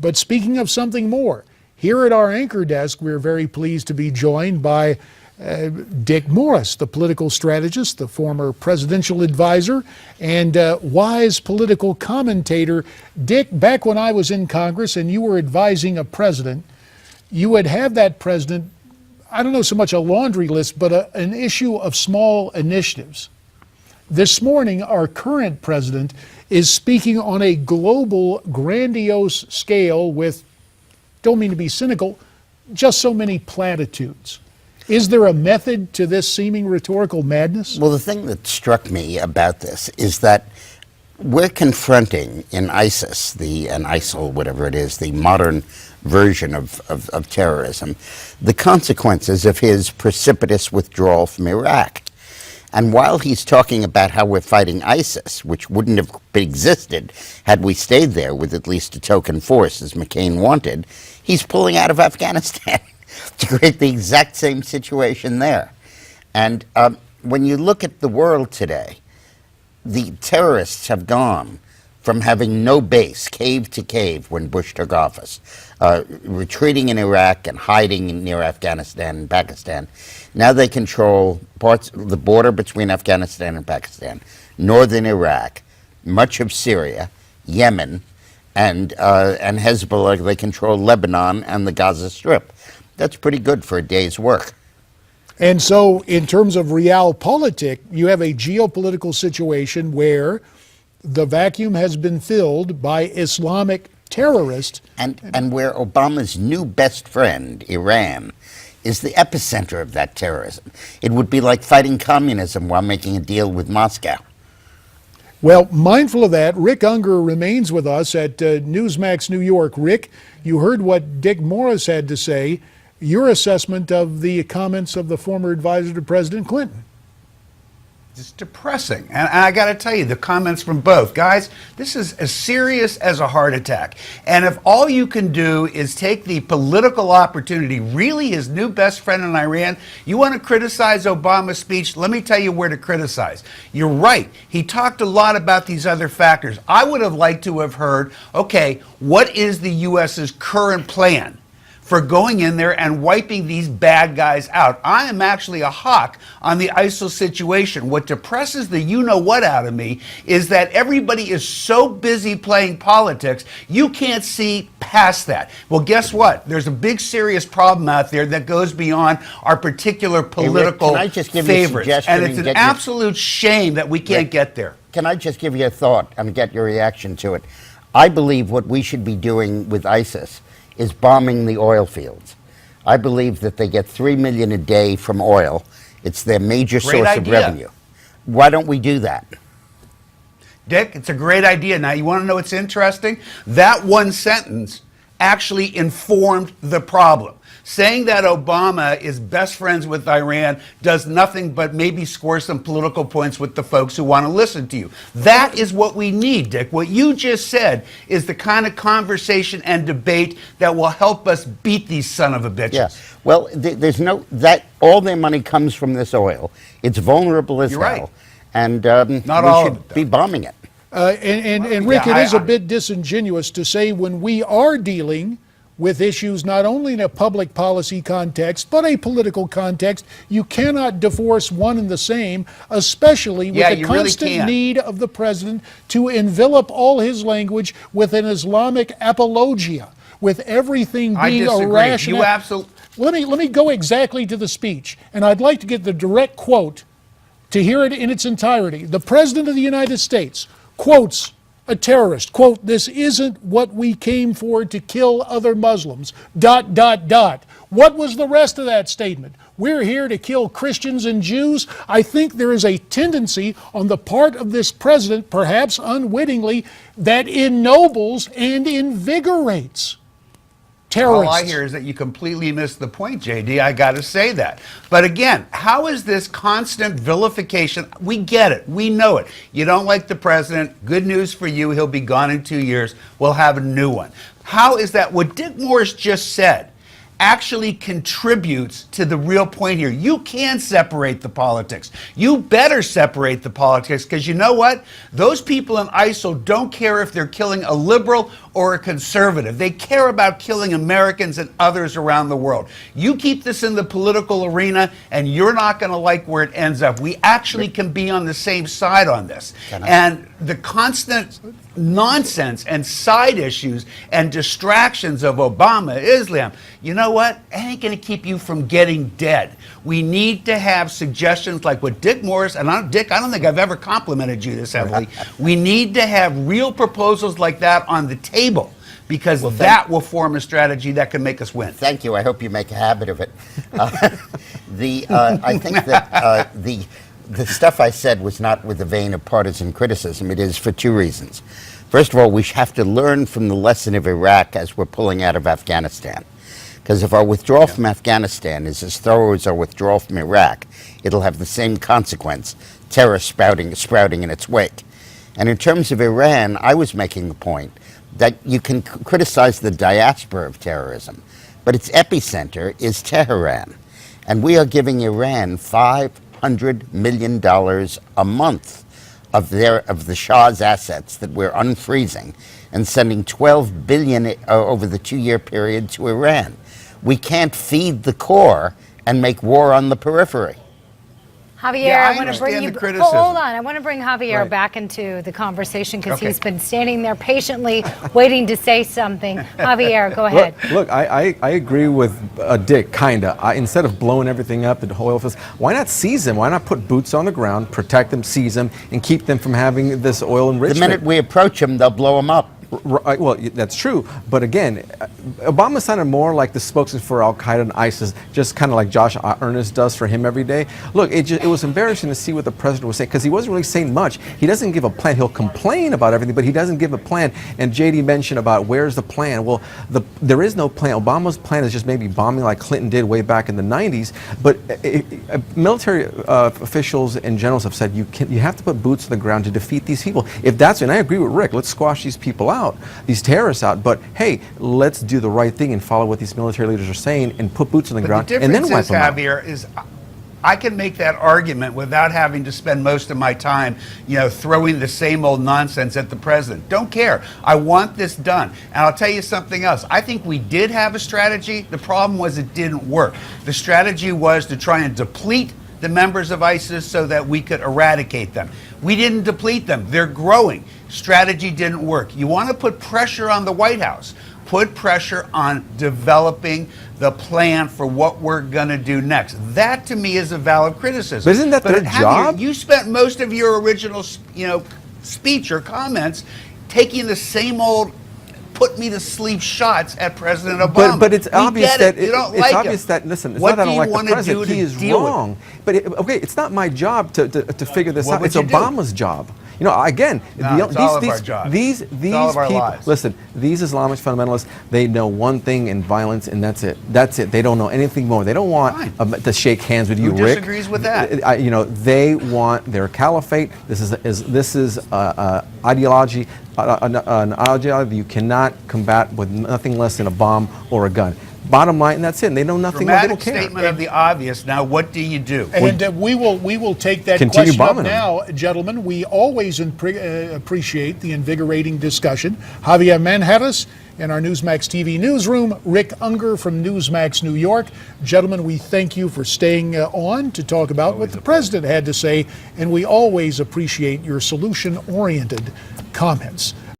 But speaking of something more, here at our anchor desk, we're very pleased to be joined by Dick Morris, the political strategist, the former presidential advisor, and wise political commentator. Dick, back when I was in Congress and you were advising a president, you would have that president, I don't know so much a laundry list, but an issue of small initiatives. This morning, our current president is speaking on a global, grandiose scale with, don't mean to be cynical, just so many platitudes. Is there a method to this seeming rhetorical madness? Well, the thing that struck me about this is that we're confronting in ISIS, and ISIL, whatever it is, the modern version of terrorism, the consequences of his precipitous withdrawal from Iraq. And while he's talking about how we're fighting ISIS, which wouldn't have existed had we stayed there with at least a token force, as McCain wanted, he's pulling out of Afghanistan to create the exact same situation there. And when you look at the world today, the terrorists have gone from having no base, cave to cave, when Bush took office, retreating in Iraq and hiding near Afghanistan and Pakistan. Now they control parts of the border between Afghanistan and Pakistan, northern Iraq, much of Syria, Yemen, and Hezbollah. They control Lebanon and the Gaza Strip. That's pretty good for a day's work. And so, in terms of realpolitik, you have a geopolitical situation where the vacuum has been filled by Islamic terrorists. And where Obama's new best friend, Iran, is the epicenter of that terrorism. It would be like fighting communism while making a deal with Moscow. Well, mindful of that, Rick Ungar remains with us at Newsmax New York. Rick, you heard what Dick Morris had to say. Your assessment of the comments of the former advisor to President Clinton? It's depressing. And I got to tell you, the comments from both guys, this is as serious as a heart attack. And if all you can do is take the political opportunity, really his new best friend in Iran, you want to criticize Obama's speech, let me tell you where to criticize. You're right. He talked a lot about these other factors. I would have liked to have heard, okay, what is the U.S.'s current plan for going in there and wiping these bad guys out? I am actually a hawk on the ISIL situation. What depresses the you-know-what out of me is that everybody is so busy playing politics, you can't see past that. Well, guess what? There's a big, serious problem out there that goes beyond our particular political favorites. And it's an absolute shame that we can't get there. Can I just give you a thought and get your reaction to it? I believe what we should be doing with ISIS is bombing the oil fields. I believe that they get $3 million a day from oil. It's their major source of revenue. Why don't we do that? Dick, it's a great idea. Now, you want to know what's interesting? That one sentence actually informed the problem. Saying that Obama is best friends with Iran does nothing but maybe score some political points with the folks who want to listen to you. That is what we need, Dick. What you just said is the kind of conversation and debate that will help us beat these son of a bitches. Yeah. Well, there's all their money comes from this oil. It's vulnerable as hell. Right. And Not we all should of it, be bombing it. And Rick, it is a bit disingenuous to say when we are dealing with issues not only in a public policy context, but a political context, you cannot divorce one and the same, especially with the constant need of the president to envelop all his language with an Islamic apologia, with everything being irrational. Let me go exactly to the speech, and I'd like to get the direct quote to hear it in its entirety. The President of the United States quotes a terrorist, quote, "This isn't what we came for, to kill other Muslims, ... What was the rest of that statement? We're here to kill Christians and Jews? I think there is a tendency on the part of this president, perhaps unwittingly, that ennobles and invigorates terrorists." All I hear is that you completely missed the point, JD. I got to say that. But again, how is this constant vilification? We get it. We know it. You don't like the president. Good news for you. He'll be gone in 2 years. We'll have a new one. How is that? What Dick Morris just said actually contributes to the real point here. You can separate the politics. You better separate the politics, because you know what? Those people in ISIL don't care if they're killing a liberal or a conservative. They care about killing Americans and others around the world. You keep this in the political arena, and you're not going to like where it ends up. We actually can be on the same side on this. And the constant nonsense and side issues and distractions of Obama, Islam, you know what? It ain't going to keep you from getting dead. We need to have suggestions like what Dick Morris, and Dick, I don't think I've ever complimented you this heavily. We need to have real proposals like that on the table, because that will form a strategy that can make us win. Thank you. I hope you make a habit of it. I think that the stuff I said was not with the vein of partisan criticism. It is for two reasons. First of all, we have to learn from the lesson of Iraq as we're pulling out of Afghanistan. Because if our withdrawal from Afghanistan is as thorough as our withdrawal from Iraq, it'll have the same consequence, terror sprouting in its wake. And in terms of Iran, I was making the point that you can criticize the diaspora of terrorism, but its epicenter is Tehran. And we are giving Iran $500 million a month of the Shah's assets that we're unfreezing, and sending $12 billion over the 2-year period to Iran. We can't feed the core and make war on the periphery. Javier, Yeah, I want to bring you. criticism. Hold on, I want to bring Javier back into the conversation, because he's been standing there patiently waiting to say something. Javier, go ahead. Look, I agree with Dick, kinda. Instead of blowing everything up, the oil fields, why not seize them? Why not put boots on the ground, protect them, seize them, and keep them from having this oil enrichment? The minute we approach them, they'll blow them up. Right, well, that's true, but again, Obama sounded more like the spokesman for Al Qaeda and ISIS, just kind of like Josh Earnest does for him every day. Look, it was embarrassing to see what the president was saying, because he wasn't really saying much. He doesn't give a plan. He'll complain about everything, but he doesn't give a plan. And JD mentioned about where's the plan. Well, there is no plan. Obama's plan is just maybe bombing like Clinton did way back in the 90s. But military officials and generals have said you have to put boots on the ground to defeat these people. If that's, and I agree with Rick, let's squash these people out, these terrorists out, but hey, let's do the right thing and follow what these military leaders are saying and put boots on the ground and then wipe them out. Javier, is I can make that argument without having to spend most of my time, throwing the same old nonsense at the president. Don't care. I want this done. And I'll tell you something else. I think we did have a strategy. The problem was it didn't work. The strategy was to try and deplete the members of ISIS so that we could eradicate them. We didn't deplete them. They're growing. Strategy didn't work. You want to put pressure on the White House. Put pressure on developing the plan for what we're going to do next. That, to me, is a valid criticism. But isn't that their job? You spent most of your original, speech or comments taking the same old put-me-to-sleep shots at President Obama. But it's obvious that you don't it's like obvious him. that listen. It's What not that I do don't you like want the to do president. to He is deal with wrong. But it's not my job to figure this What out. would It's you do? Obama's job. Again, No, it's all of our jobs. These It's all of our people. lives. Listen, these Islamist fundamentalists. They know one thing in violence, and that's it. That's it. They don't know anything more. They don't want to shake hands with you, Who Rick. disagrees with that? They want their caliphate. This is ideology. An ideology you cannot combat with nothing less than a bomb or a gun. Bottom line, and that's it. And they know nothing more. They don't Dramatic care. statement of the obvious. Now, what do you do? And we will take that Continue question up bombing them. now, gentlemen. We always appreciate the invigorating discussion. Javier Manjarres in our Newsmax TV newsroom, Rick Ungar from Newsmax New York. Gentlemen, we thank you for staying on to talk about what the president had to say, and we always appreciate your solution-oriented comments.